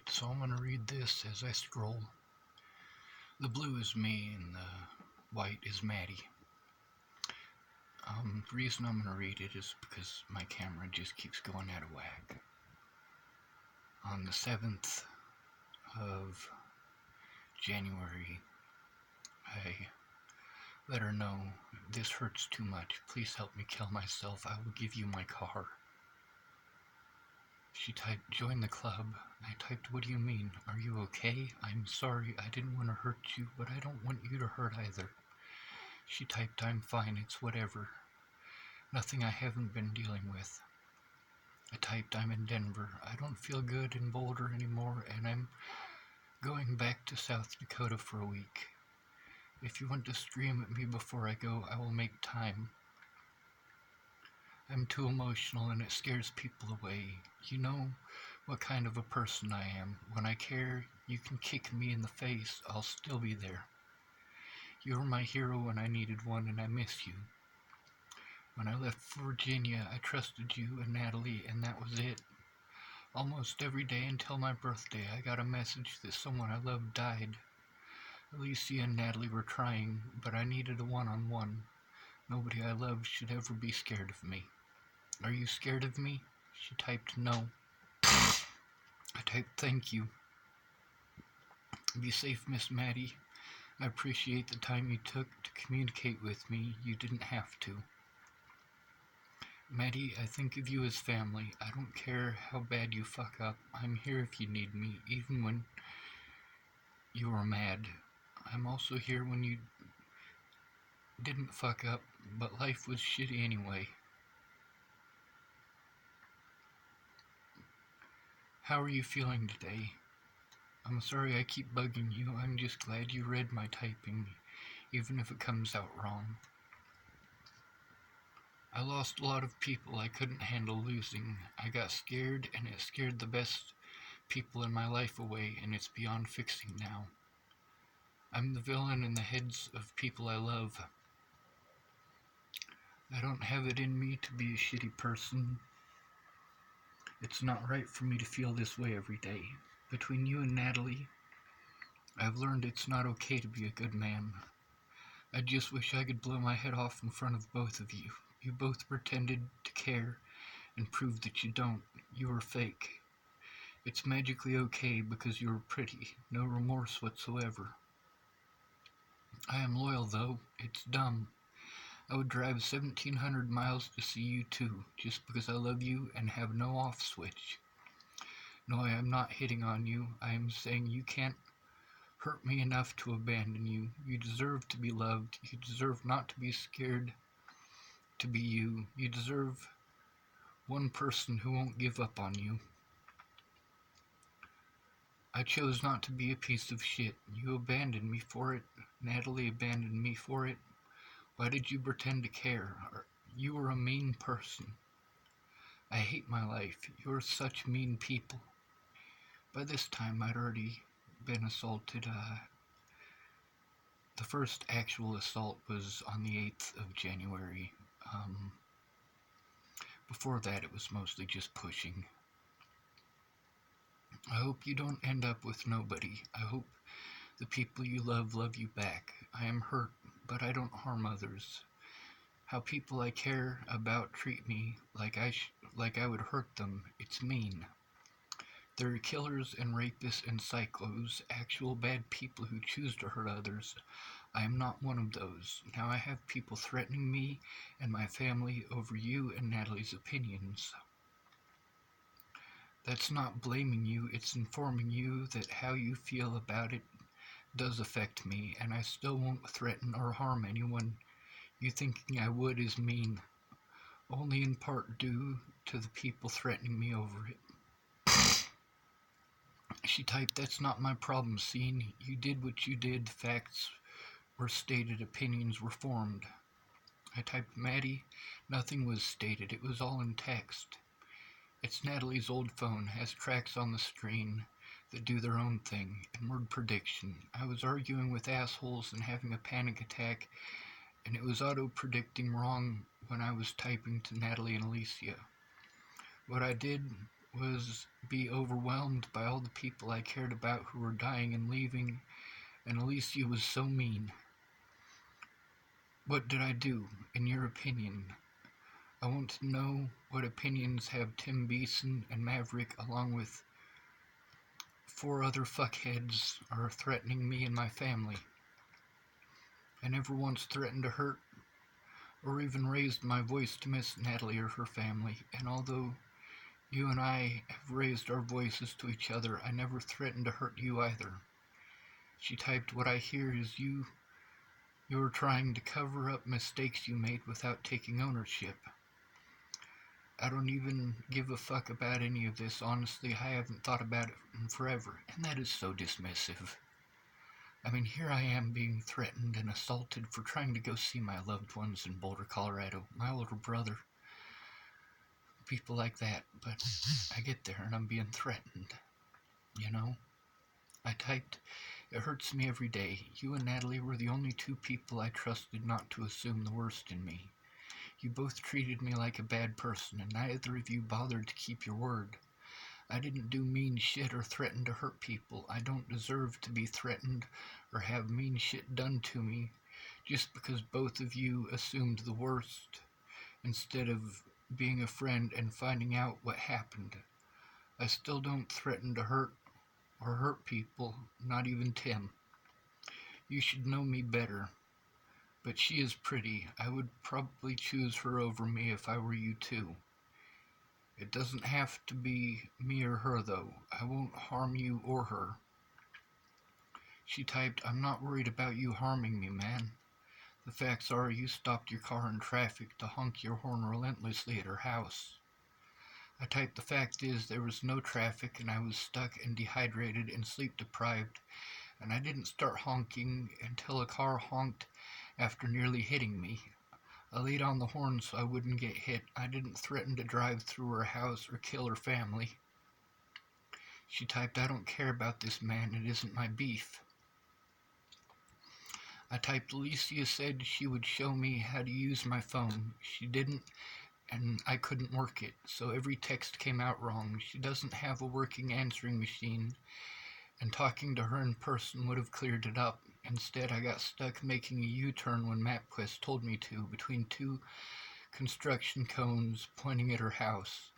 Alright, so I'm going to read this as I scroll. The blue is me and the white is Maddie. The reason I'm going to read it is because my camera just keeps going out of whack. On the 7th of January, I let her know, "This hurts too much. Please help me kill myself. I will give you my car." She typed, "Join the club." I typed, "What do you mean? Are you okay? I'm sorry. I didn't want to hurt you, but I don't want you to hurt either." She typed, "I'm fine. It's whatever. Nothing I haven't been dealing with." I typed, "I'm in Denver. I don't feel good in Boulder anymore, and I'm going back to South Dakota for a week. If you want to scream at me before I go, I will make time. I'm too emotional and it scares people away. You know what kind of a person I am. When I care, you can kick me in the face. I'll still be there. You were my hero when I needed one, and I miss you. When I left Virginia, I trusted you and Natalie, and that was it. Almost every day until my birthday, I got a message that someone I loved died. Alicia and Natalie were trying, but I needed a one-on-one. Nobody I loved should ever be scared of me. Are you scared of me?" She typed, "No." I typed, "Thank you. Be safe, Miss Maddie. I appreciate the time you took to communicate with me. You didn't have to. Maddie, I think of you as family. I don't care how bad you fuck up. I'm here if you need me, even when you are mad. I'm also here when you didn't fuck up, but life was shitty anyway. How are you feeling today? I'm sorry I keep bugging you. I'm just glad you read my typing, even if it comes out wrong. I lost a lot of people I couldn't handle losing. I got scared, and it scared the best people in my life away, and it's beyond fixing now. I'm the villain in the heads of people I love. I don't have it in me to be a shitty person. It's not right for me to feel this way every day. Between you and Natalie, I've learned it's not okay to be a good man. I just wish I could blow my head off in front of both of you. You both pretended to care and proved that you don't. You were fake. It's magically okay because you were pretty. No remorse whatsoever. I am loyal though. It's dumb. I would drive 1,700 miles to see you too, just because I love you and have no off switch. No, I am not hitting on you. I am saying you can't hurt me enough to abandon you. You deserve to be loved. You deserve not to be scared to be you. You deserve one person who won't give up on you. I chose not to be a piece of shit. You abandoned me for it. Natalie abandoned me for it. Why did you pretend to care? You were a mean person. I hate my life. You're such mean people." By this time, I'd already been assaulted. The first actual assault was on the 8th of January. Before that, it was mostly just pushing. I hope you don't end up with nobody. I hope the people you love you back. I am hurt, but I don't harm others. How people I care about treat me like I would hurt them, it's mean. There are killers and rapists and psychos, actual bad people who choose to hurt others. I am not one of those. Now I have people threatening me and my family over you and Natalie's opinions. That's not blaming you, it's informing you that how you feel about it does affect me, and I still won't threaten or harm anyone. You thinking I would is mean, only in part due to the people threatening me over it." She typed, "That's not my problem, scene. You did what you did, facts were stated, opinions were formed." I typed, "Maddie, nothing was stated, it was all in text. It's Natalie's old phone, has tracks on the screen that do their own thing, and word prediction. I was arguing with assholes and having a panic attack, and it was auto-predicting wrong when I was typing to Natalie and Alicia. What I did was be overwhelmed by all the people I cared about who were dying and leaving, and Alicia was so mean. What did I do, in your opinion? I want to know what opinions have Tim Beeson and Maverick, along with 4 other fuckheads, are threatening me and my family. I never once threatened to hurt or even raised my voice to Miss Natalie or her family, and although you and I have raised our voices to each other, I never threatened to hurt you either. She typed, what I hear is you're trying to cover up mistakes you made without taking ownership. I don't even give a fuck about any of this. Honestly, I haven't thought about it in forever, and that is so dismissive. I mean, here I am being threatened and assaulted for trying to go see my loved ones in Boulder, Colorado, my older brother, people like that, but I get there and I'm being threatened, you know? I typed, it hurts me every day. You and Natalie were the only 2 people I trusted not to assume the worst in me. You both treated me like a bad person, and neither of you bothered to keep your word. I didn't do mean shit or threaten to hurt people. I don't deserve to be threatened or have mean shit done to me just because both of you assumed the worst instead of being a friend and finding out what happened. I still don't threaten to hurt or hurt people, not even Tim. You should know me better. But she is pretty. I would probably choose her over me if I were you too. It doesn't have to be me or her, though. I won't harm you or her. She typed, I'm not worried about you harming me, man. The facts are you stopped your car in traffic to honk your horn relentlessly at her house. I typed, the fact is there was no traffic and I was stuck and dehydrated and sleep deprived, and I didn't start honking until a car honked after nearly hitting me. I laid on the horn so I wouldn't get hit. I didn't threaten to drive through her house or kill her family. She typed, I don't care about this man. It isn't my beef. I typed, Alicia said she would show me how to use my phone. She didn't, and I couldn't work it, so every text came out wrong. She doesn't have a working answering machine, and talking to her in person would have cleared it up. Instead, I got stuck making a U-turn when MapQuest told me to, between 2 construction cones pointing at her house.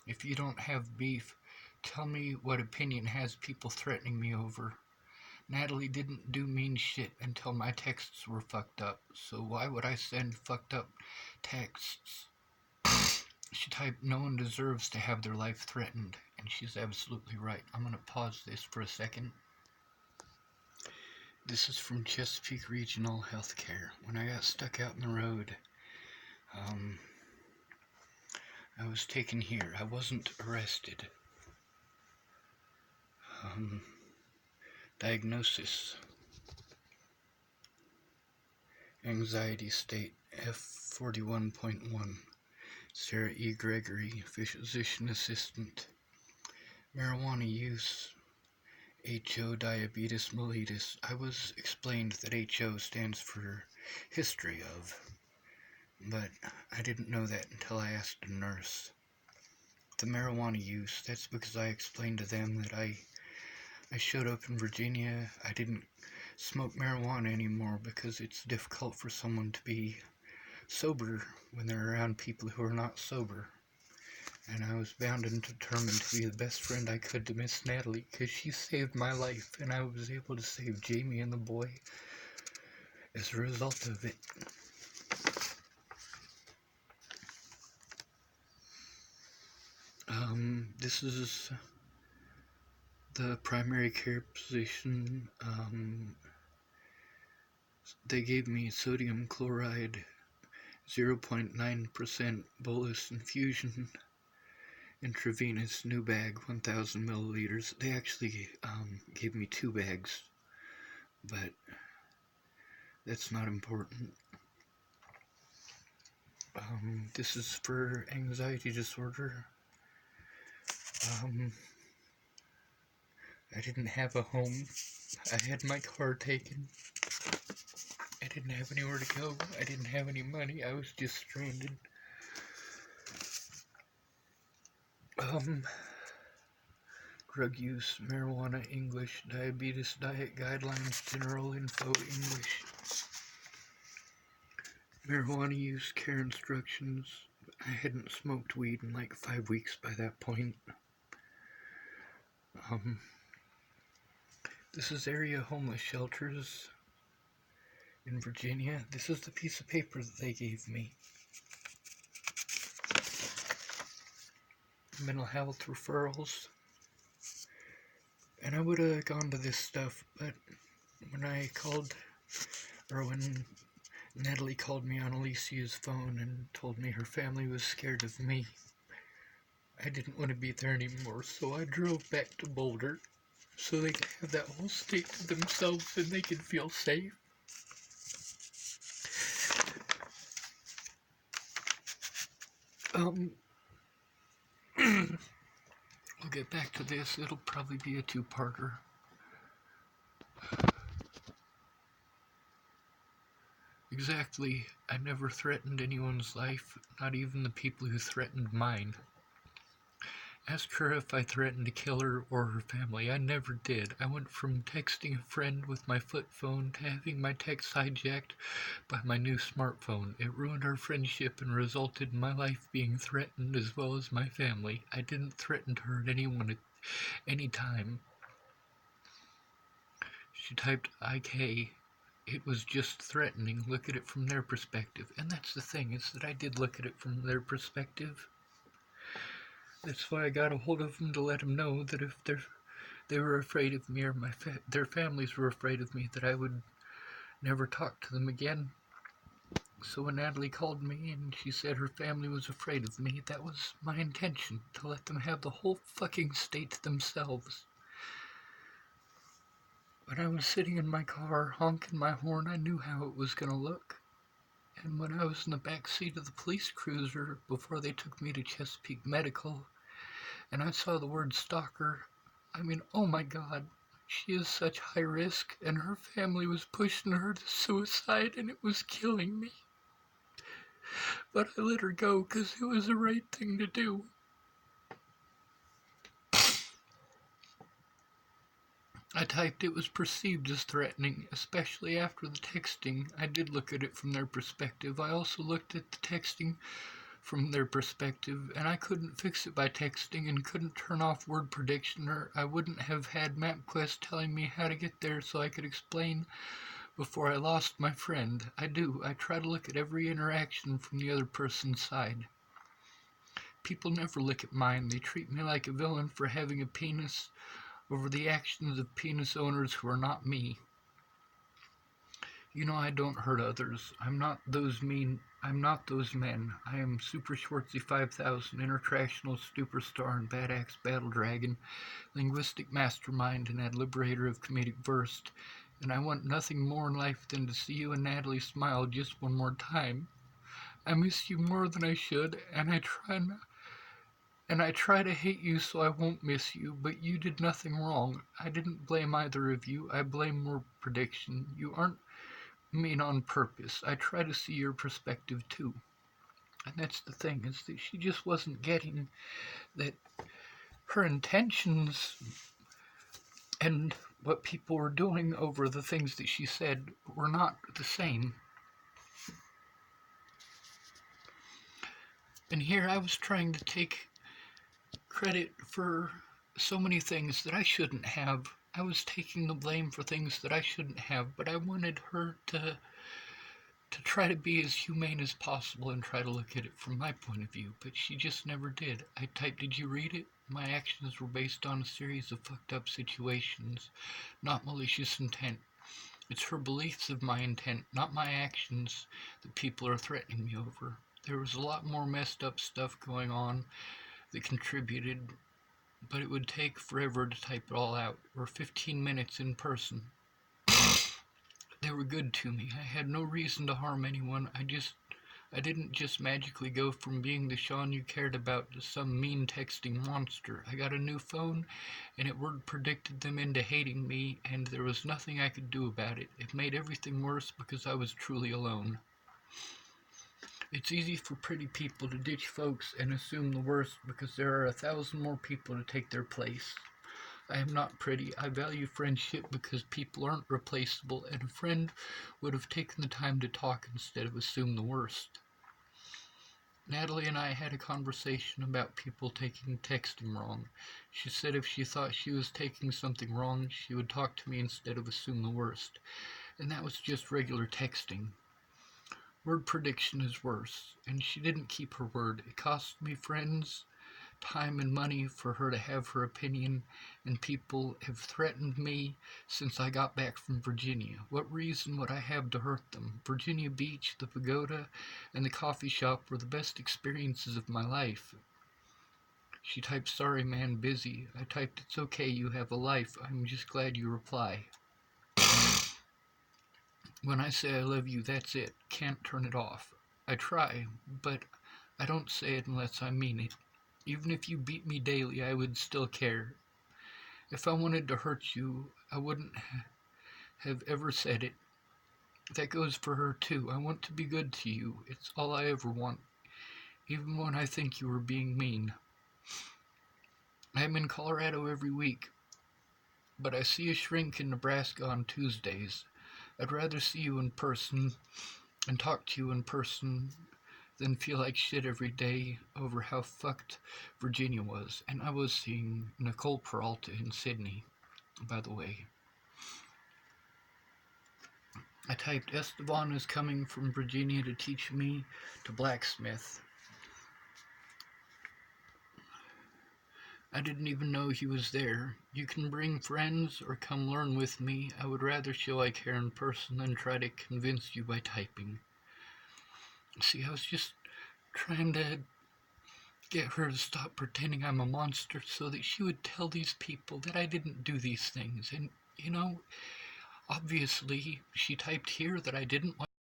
If you don't have beef, tell me what opinion has people threatening me over. Natalie didn't do mean shit until my texts were fucked up, so why would I send fucked up texts? She typed, no one deserves to have their life threatened, and she's absolutely right. I'm going to pause this for a second. This is from Chesapeake Regional Healthcare. When I got stuck out in the road, I was taken here. I wasn't arrested. Diagnosis: anxiety state F41.1. Sarah E. Gregory, physician assistant. Marijuana use: HO diabetes mellitus. I was explained that HO stands for history of, but I didn't know that until I asked a nurse. The marijuana use, that's because I explained to them that I showed up in Virginia. I didn't smoke marijuana anymore because it's difficult for someone to be sober when they're around people who are not sober. And I was bound and determined to be the best friend I could to Miss Natalie because she saved my life, and I was able to save Jamie and the boy as a result of it. This is the primary care physician. They gave me sodium chloride 0.9% bolus infusion, intravenous, new bag, 1,000 milliliters. They actually gave me 2 bags, but that's not important. This is for anxiety disorder. I didn't have a home. I had my car taken. I didn't have anywhere to go. I didn't have any money. I was just stranded. drug use, marijuana, English, diabetes, diet guidelines, general info, English, marijuana use, care instructions. I hadn't smoked weed in like 5 weeks by that point. This is area homeless shelters in Virginia. This is the piece of paper that they gave me. Mental health referrals. And I would have gone to this stuff, but when Natalie called me on Alicia's phone and told me her family was scared of me, I didn't want to be there anymore, so I drove back to Boulder so they could have that whole state to themselves and they could feel safe. We'll get back to this. It'll probably be a two-parter. Exactly. I never threatened anyone's life, not even the people who threatened mine. Ask her if I threatened to kill her or her family. I never did. I went from texting a friend with my flip phone to having my texts hijacked by my new smartphone. It ruined our friendship and resulted in my life being threatened as well as my family. I didn't threaten to hurt anyone at any time. She typed IK. It was just threatening. Look at it from their perspective. And that's the thing, is that I did look at it from their perspective. That's why I got a hold of them to let them know that if they were afraid of me or their families were afraid of me, that I would never talk to them again. So when Natalie called me and she said her family was afraid of me, that was my intention, to let them have the whole fucking state to themselves. When I was sitting in my car honking my horn, I knew how it was going to look. And when I was in the back seat of the police cruiser before they took me to Chesapeake Medical, and I saw the word stalker, I mean, oh my God, she is such high risk, and her family was pushing her to suicide, and it was killing me. But I let her go because it was the right thing to do. I typed it was perceived as threatening, especially after the texting. I did look at it from their perspective. I also looked at the texting from their perspective, and I couldn't fix it by texting and couldn't turn off word prediction, or I wouldn't have had MapQuest telling me how to get there so I could explain before I lost my friend. I try to look at every interaction from the other person's side. People never look at mine. They treat me like a villain for having a penis over the actions of penis owners who are not me. You know I don't hurt others. I'm not those men. I am Super Schwartzy 5000, Intertractional Superstar and Badaxe Battle Dragon, Linguistic Mastermind and Ad Liberator of Comedic Verse, and I want nothing more in life than to see you and Natalie smile just one more time. I miss you more than I should, and I try to hate you so I won't miss you, but you did nothing wrong. I didn't blame either of you. I blame more prediction. You aren't mean on purpose. I try to see your perspective too. And that's the thing, is that she just wasn't getting that her intentions and what people were doing over the things that she said were not the same. And here I was trying to take credit for so many things that I shouldn't have. I was taking the blame for things that I shouldn't have, but I wanted her to try to be as humane as possible and try to look at it from my point of view, but she just never did. I typed, did you read it? My actions were based on a series of fucked up situations, not malicious intent. It's her beliefs of my intent, not my actions, that people are threatening me over. There was a lot more messed up stuff going on that contributed, but it would take forever to type it all out, or 15 minutes in person. They were good to me. I had no reason to harm anyone. I didn't just magically go from being the Sean you cared about to some mean texting monster. I got a new phone, and it word predicted them into hating me, and there was nothing I could do about it. It made everything worse because I was truly alone. It's easy for pretty people to ditch folks and assume the worst because there are 1,000 more people to take their place. I am not pretty. I value friendship because people aren't replaceable, and a friend would have taken the time to talk instead of assume the worst. Natalie and I had a conversation about people taking texting wrong. She said if she thought she was taking something wrong, she would talk to me instead of assume the worst. And that was just regular texting. Word prediction is worse, and she didn't keep her word. It cost me friends, time, and money for her to have her opinion, and people have threatened me since I got back from Virginia. What reason would I have to hurt them? Virginia Beach, the pagoda, and the coffee shop were the best experiences of my life. She typed, sorry man, busy. I typed, it's okay, you have a life. I'm just glad you reply. When I say I love you, that's it. Can't turn it off. I try, but I don't say it unless I mean it. Even if you beat me daily, I would still care. If I wanted to hurt you, I wouldn't have ever said it. That goes for her too. I want to be good to you. It's all I ever want, even when I think you are being mean. I am in Colorado every week, but I see a shrink in Nebraska on Tuesdays. I'd rather see you in person and talk to you in person than feel like shit every day over how fucked Virginia was. And I was seeing Nicole Peralta in Sydney, by the way. I typed, Esteban is coming from Virginia to teach me to blacksmith. I didn't even know he was there. You can bring friends or come learn with me. I would rather show I care in person than try to convince you by typing. See, I was just trying to get her to stop pretending I'm a monster so that she would tell these people that I didn't do these things. And, obviously, she typed here that I didn't